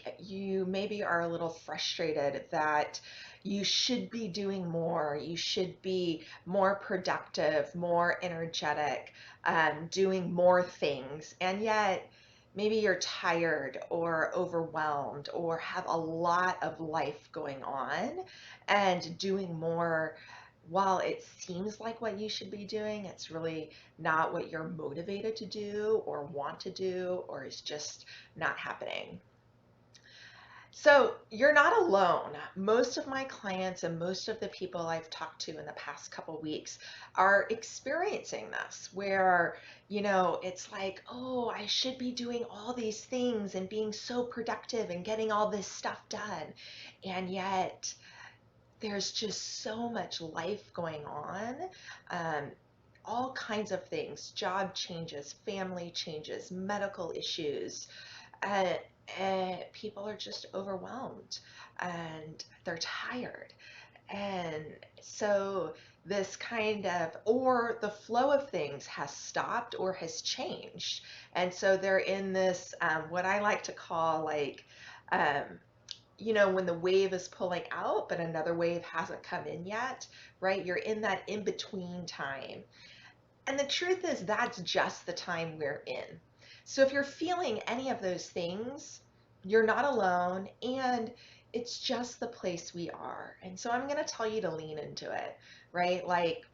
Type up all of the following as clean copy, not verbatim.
like you maybe are a little frustrated that you should be doing more, you should be more productive, more energetic, doing more things, and yet maybe you're tired or overwhelmed or have a lot of life going on, and doing more, while it seems like what you should be doing, it's really not what you're motivated to do or want to do, or is just not happening. So you're not alone. Most of my clients and most of the people I've talked to in the past couple weeks are experiencing this, where, it's like, oh, I should be doing all these things and being so productive and getting all this stuff done. And yet there's just so much life going on. Um, all kinds of things, job changes, family changes, medical issues, uh, and people are just overwhelmed and they're tired. And so this kind of, or the flow of things has stopped or has changed. And so they're in this, what I like to call like, um, when the wave is pulling out, but another wave hasn't come in yet, right? You're in that in between time. And the truth is, that's just the time we're in. So if you're feeling any of those things, you're not alone, and it's just the place we are. And so I'm going to tell you to lean into it, right? Like,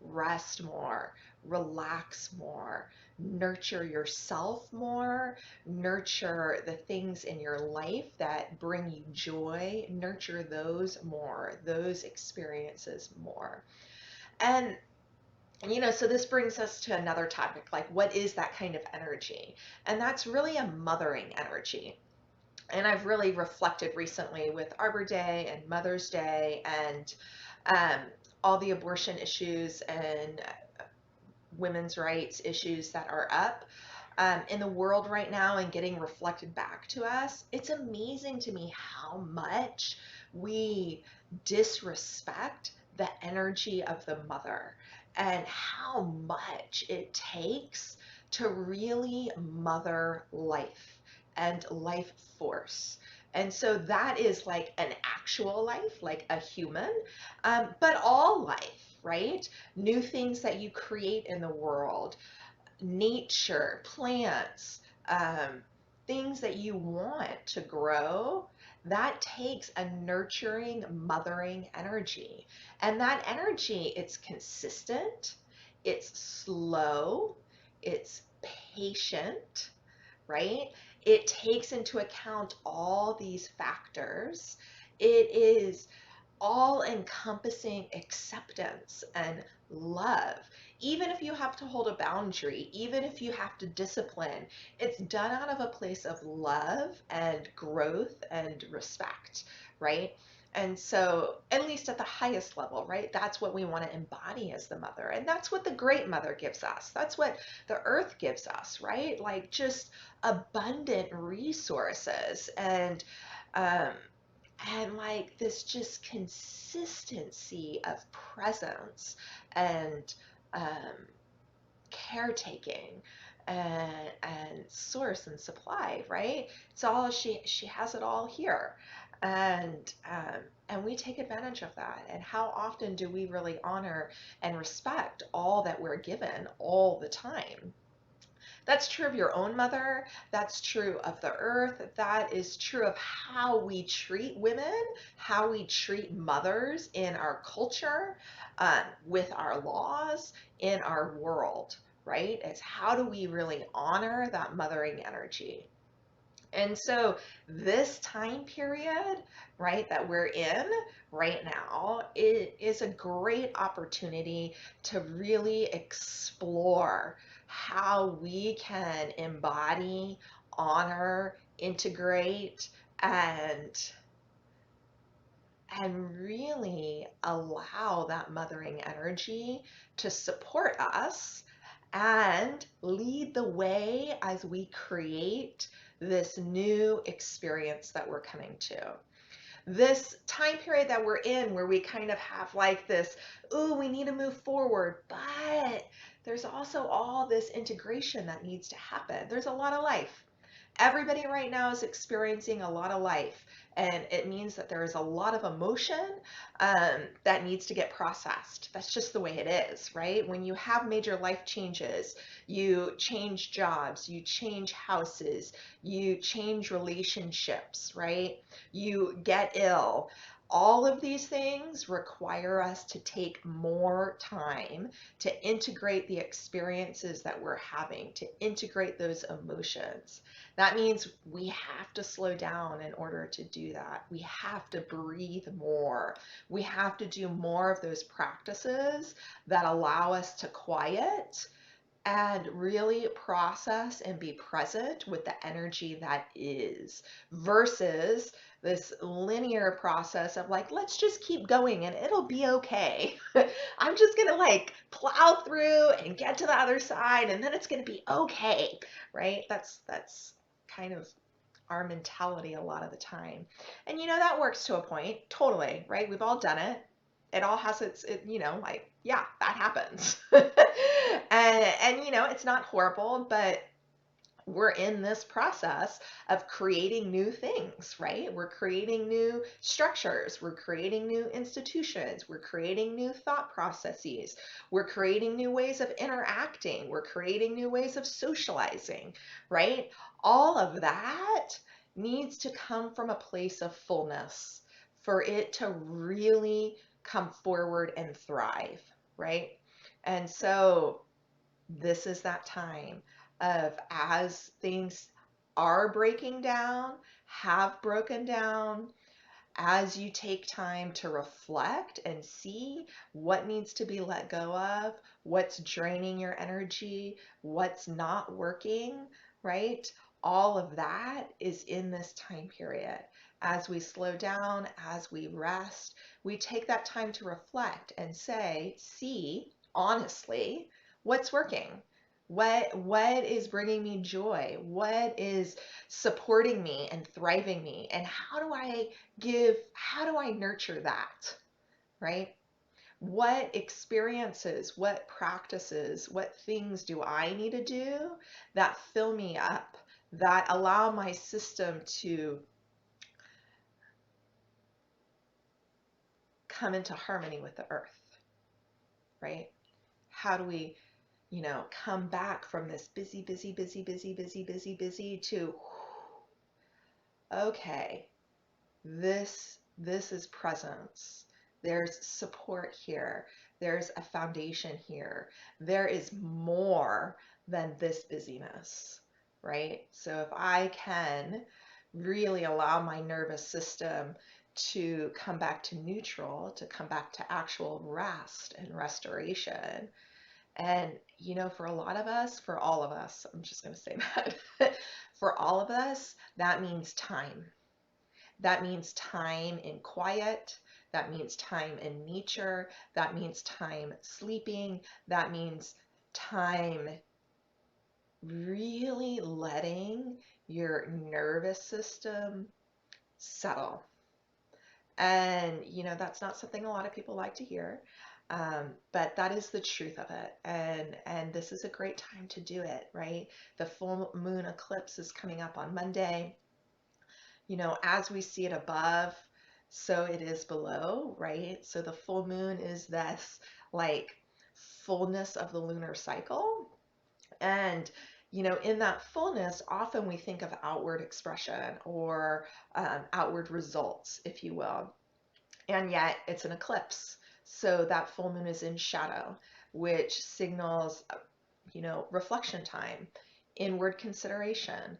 rest more, relax more, nurture yourself more, nurture the things in your life that bring you joy, nurture those more, those experiences more. And so this brings us to another topic, like what is that kind of energy? And that's really a mothering energy. And I've really reflected recently with Arbor Day and Mother's Day and um, all the abortion issues and women's rights issues that are up in the world right now and getting reflected back to us. It's amazing to me how much we disrespect the energy of the mother and how much it takes to really mother life and life force. And so that is like an actual life, like a human, but all life, right? New things that you create in the world, nature, plants, things that you want to grow, that takes a nurturing, mothering energy. And that energy, it's consistent, it's slow, it's patient, right? It takes into account all these factors. It is all encompassing acceptance and love. Even if you have to hold a boundary, even if you have to discipline, it's done out of a place of love and growth and respect, right? And so, at least at the highest level, right? That's what we want to embody as the mother. And that's what the great mother gives us. That's what the earth gives us, right? Like just abundant resources um, and like this just consistency of presence and um, caretaking and source and supply, right? It's all, she has it all here, and we take advantage of that. And how often do we really honor and respect all that we're given all the time? That's true of your own mother. That's true of the earth. That is true of how we treat women, how we treat mothers in our culture, with our laws, in our world, right? It's how do we really honor that mothering energy? And so this time period, right, that we're in right now, it is a great opportunity to really explore how we can embody, honor, integrate, and really allow that mothering energy to support us and lead the way as we create this new experience that we're coming to. This time period that we're in, where we kind of have like this, ooh, we need to move forward, but there's also all this integration that needs to happen. There's a lot of life. Everybody right now is experiencing a lot of life, and it means that there is a lot of emotion that needs to get processed. That's just the way it is, right? When you have major life changes, you change jobs, you change houses, you change relationships, right? You get ill. All of these things require us to take more time to integrate the experiences that we're having, to integrate those emotions. That means we have to slow down in order to do that. We have to breathe more. We have to do more of those practices that allow us to quiet and really process and be present with the energy that is, versus this linear process of like, let's just keep going and it'll be okay. I'm just gonna like plow through and get to the other side and then it's gonna be okay, right? That's kind of our mentality a lot of the time. And that works to a point, totally, right? We've all done it. It all has like, yeah, that happens. And it's not horrible, but we're in this process of creating new things, right? We're creating new structures, we're creating new institutions, we're creating new thought processes, we're creating new ways of interacting, we're creating new ways of socializing, right? All of that needs to come from a place of fullness for it to really come forward and thrive, right? And so this is that time of, as things are breaking down, have broken down, as you take time to reflect and see what needs to be let go of, what's draining your energy, what's not working, right? All of that is in this time period. As we slow down, as we rest, we take that time to reflect and say, see, honestly, what's working? What is bringing me joy? What is supporting me and thriving me? And how do I nurture that, right? What experiences, what practices, what things do I need to do that fill me up, that allow my system to come into harmony with the earth, right? How do we, come back from this busy, busy, busy, busy, busy, busy, busy to, okay, this is presence. There's support here. There's a foundation here. There is more than this busyness, right? So if I can really allow my nervous system to come back to neutral, to come back to actual rest and restoration. And, for a lot of us, for all of us, I'm just going to say that, for all of us, that means time. That means time in quiet. That means time in nature. That means time sleeping. That means time really letting your nervous system settle. And, that's not something a lot of people like to hear. But that is the truth of it. And this is a great time to do it, right? The full moon eclipse is coming up on Monday. As we see it above, so it is below, right? So the full moon is this like fullness of the lunar cycle. And, in that fullness, often we think of outward expression or outward results, if you will. And yet it's an eclipse. So that full moon is in shadow, which signals, reflection time, inward consideration,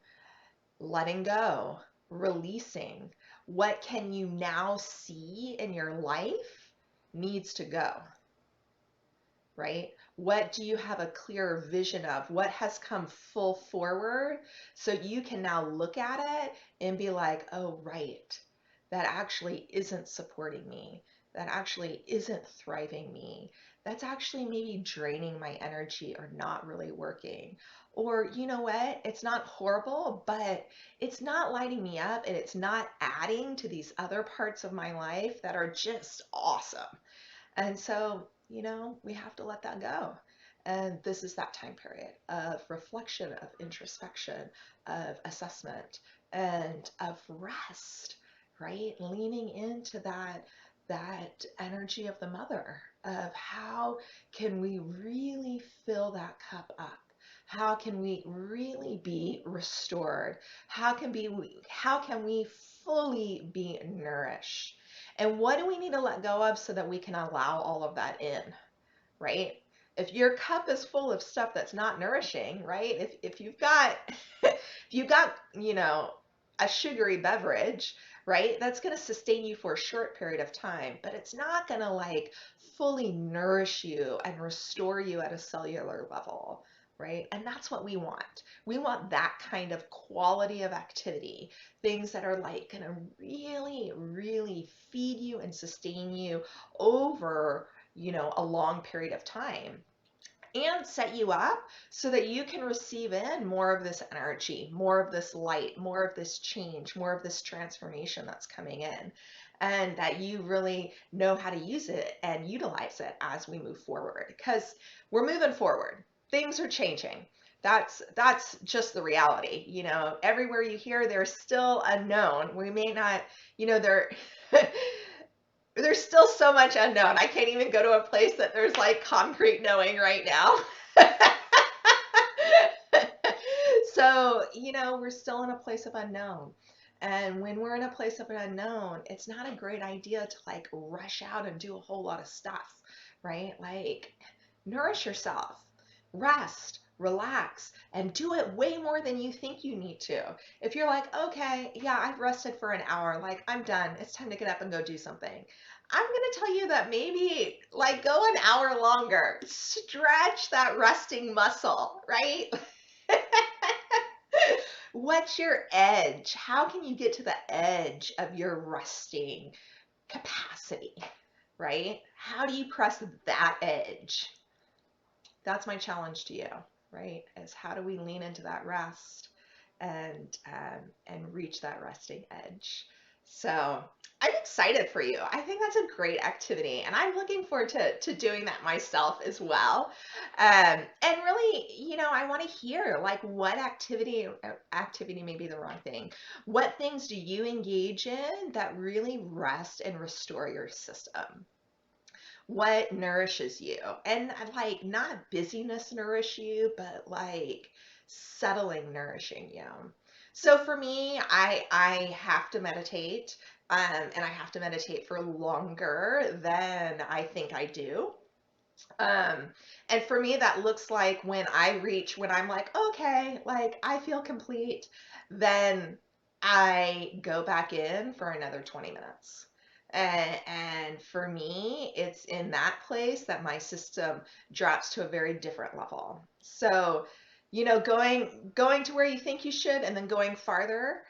letting go, releasing. What can you now see in your life needs to go, right? What do you have a clearer vision of? What has come full forward so you can now look at it and be like, oh, right, that actually isn't supporting me. That actually isn't thriving me. That's actually maybe draining my energy or not really working. Or, you know what? It's not horrible, but it's not lighting me up and it's not adding to these other parts of my life that are just awesome. And so, we have to let that go. And this is that time period of reflection, of introspection, of assessment, and of rest, right? Leaning into that energy of the mother, of how can we really fill that cup up? How can we really be restored? How can we fully be nourished? And what do we need to let go of so that we can allow all of that in, right? If your cup is full of stuff that's not nourishing, right? If you've got if you've got, a sugary beverage, right? That's going to sustain you for a short period of time, but it's not going to like fully nourish you and restore you at a cellular level, right? And that's what we want. We want that kind of quality of activity, things that are like going to really, really feed you and sustain you over, a long period of time, and set you up so that you can receive in more of this energy, more of this light, more of this change, more of this transformation that's coming in, and that you really know how to use it and utilize it as we move forward, because we're moving forward. Things are changing. That's just the reality. Everywhere you hear there's still unknown. We may not, there there's still so much unknown. I can't even go to a place that there's like concrete knowing right now. So, we're still in a place of unknown. And when we're in a place of an unknown, it's not a great idea to like rush out and do a whole lot of stuff, right? Like, nourish yourself, rest, relax, and do it way more than you think you need to. If you're like, okay, yeah, I've rested for an hour, like I'm done, it's time to get up and go do something. I'm going to tell you that maybe like go an hour longer, stretch that resting muscle, right? What's your edge? How can you get to the edge of your resting capacity, right? How do you press that edge? That's my challenge to you, right? Is how do we lean into that rest and reach that resting edge? So I'm excited for you. I think that's a great activity, and I'm looking forward to doing that myself as well. And really, I want to hear like what activity may be the wrong thing. What things do you engage in that really rest and restore your system? What nourishes you? And like not busyness nourish you, but like settling nourishing you. So for me, I have to meditate, and I have to meditate for longer than I think I do. Um, and for me, that looks like when I'm like, okay, like I feel complete, then I go back in for another 20 minutes. And for me, it's in that place that my system drops to a very different level. So, going to where you think you should and then going farther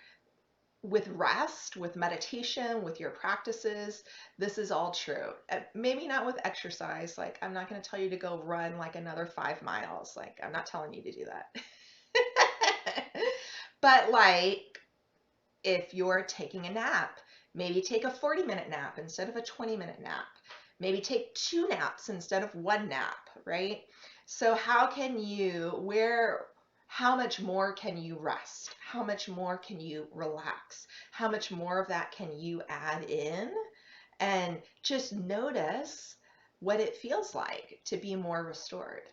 with rest, with meditation, with your practices, this is all true. Maybe not with exercise. Like, I'm not going to tell you to go run like another 5 miles. Like, I'm not telling you to do that. But, like, if you're taking a nap, maybe take a 40-minute nap instead of a 20-minute nap. Maybe take 2 naps instead of 1 nap, right? So, how much more can you rest? How much more can you relax? How much more of that can you add in? And just notice what it feels like to be more restored.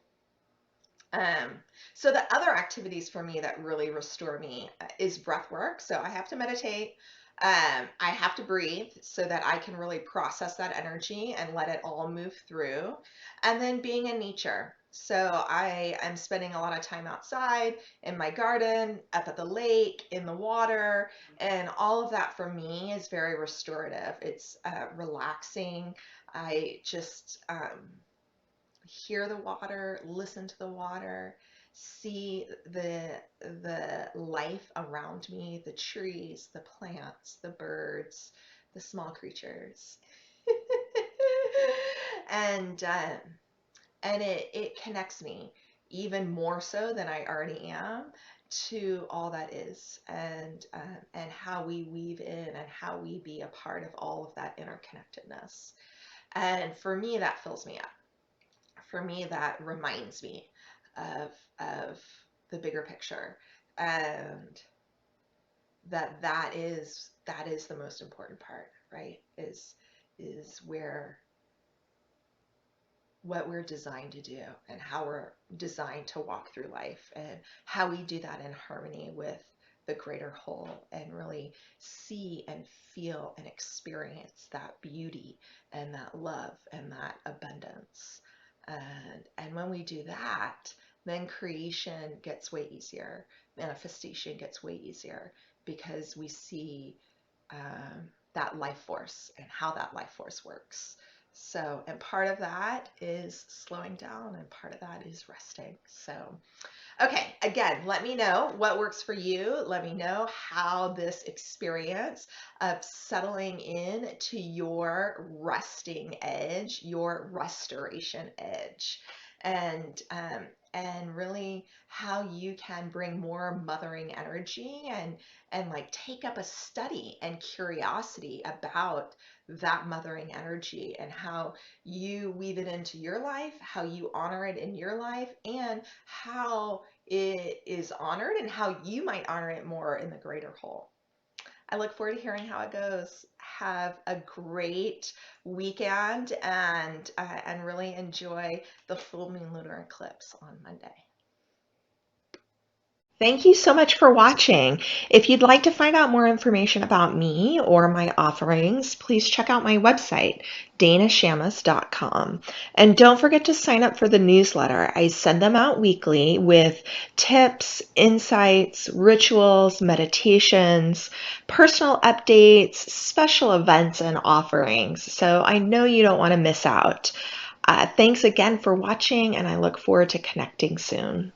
Um, so the other activities for me that really restore me is breath work. So I have to meditate. I have to breathe so that I can really process that energy and let it all move through. And then being in nature. So I am spending a lot of time outside in my garden, up at the lake, in the water, and all of that for me is very restorative. It's relaxing. I just hear the water, listen to the water, see the life around me, the trees, the plants, the birds, the small creatures. and it connects me even more so than I already am to all that is, and how we weave in and how we be a part of all of that interconnectedness. And for me, that fills me up. for me, that reminds me of the bigger picture, and that is the most important part, right? Is where what we're designed to do and how we're designed to walk through life, and how we do that in harmony with the greater whole, and really see and feel and experience that beauty and that love and that abundance. And when we do that, then creation gets way easier, manifestation gets way easier, because we see that life force and how that life force works. So, and part of that is slowing down, and part of that is resting. So, okay, again, let me know what works for you. Let me know how this experience of settling in to your resting edge, your restoration edge, and really how you can bring more mothering energy, and like take up a study and curiosity about that mothering energy, and how you weave it into your life, how you honor it in your life, and how it is honored, and how you might honor it more in the greater whole. I look forward to hearing how it goes. Have a great weekend, and really enjoy the full moon lunar eclipse on Monday. Thank you so much for watching. If you'd like to find out more information about me or my offerings, please check out my website, danashamas.com. And don't forget to sign up for the newsletter. I send them out weekly with tips, insights, rituals, meditations, personal updates, special events, and offerings. So I know you don't want to miss out. Thanks again for watching, and I look forward to connecting soon.